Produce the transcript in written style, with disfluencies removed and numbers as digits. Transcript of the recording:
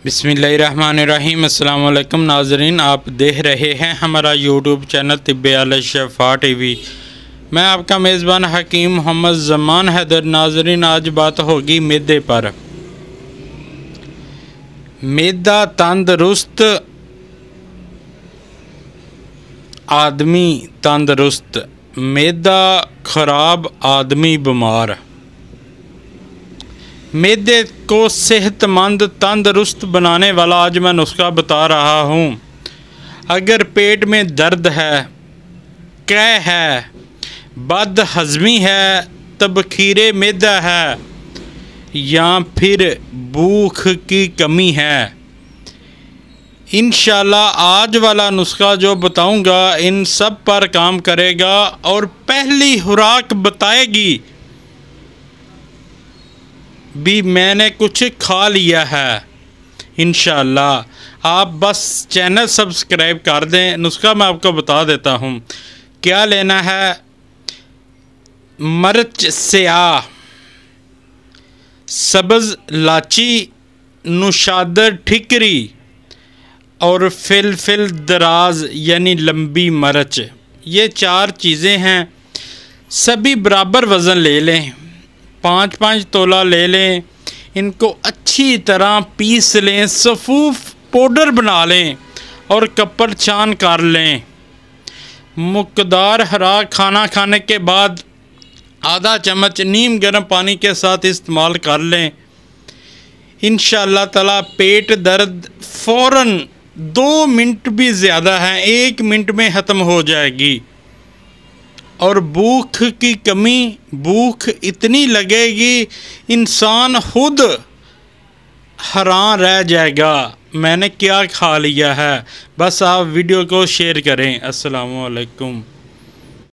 बिस्मिल्लाहिर्रहमानिर्रहीम। अस्सलाम वालेकुम नाज़रीन, आप देख रहे हैं हमारा यूट्यूब चैनल तिब्बे अल शफ़ा टीवी। मैं आपका मेज़बान हकीम मोहम्मद ज़मान हैदर। नाज़रीन, आज बात होगी मैदे पर। मैदा तंदरुस्त आदमी तंदरुस्त, मैदा ख़राब आदमी बीमार। मैदे को सेहतमंद तंदरुस्त बनाने वाला आज मैं नुस्खा बता रहा हूँ। अगर पेट में दर्द है, कै है, बद हज़मी है, तबखीरे मैदा है या फिर भूख की कमी है, इंशाल्लाह आज वाला नुस्खा जो बताऊंगा इन सब पर काम करेगा और पहली खुराक बताएगी भी मैंने कुछ खा लिया है। इंशाल्लाह आप बस चैनल सब्सक्राइब कर दें। नुस्खा मैं आपको बता देता हूँ। क्या लेना है? मिर्च स्याह, सब्ज़ लाची, नुशादर ठिकरी और फिल दराज यानी लंबी मिर्च। ये चार चीज़ें हैं। सभी बराबर वज़न ले लें, 5-5 तोला ले लें। इनको अच्छी तरह पीस लें, सफ़ूफ पाउडर बना लें और कपड़ छान कर लें। मुकदार हरा खाना खाने के बाद आधा चम्मच नीम गर्म पानी के साथ इस्तेमाल कर लें। इंशाअल्लाह ताला पेट दर्द फ़ौरन 2 मिनट भी ज़्यादा है, 1 मिनट में ख़त्म हो जाएगी। और भूख की कमी, भूख इतनी लगेगी इंसान खुद हैरान रह जाएगा मैंने क्या खा लिया है। बस आप वीडियो को शेयर करें। अस्सलामु अलैकुम।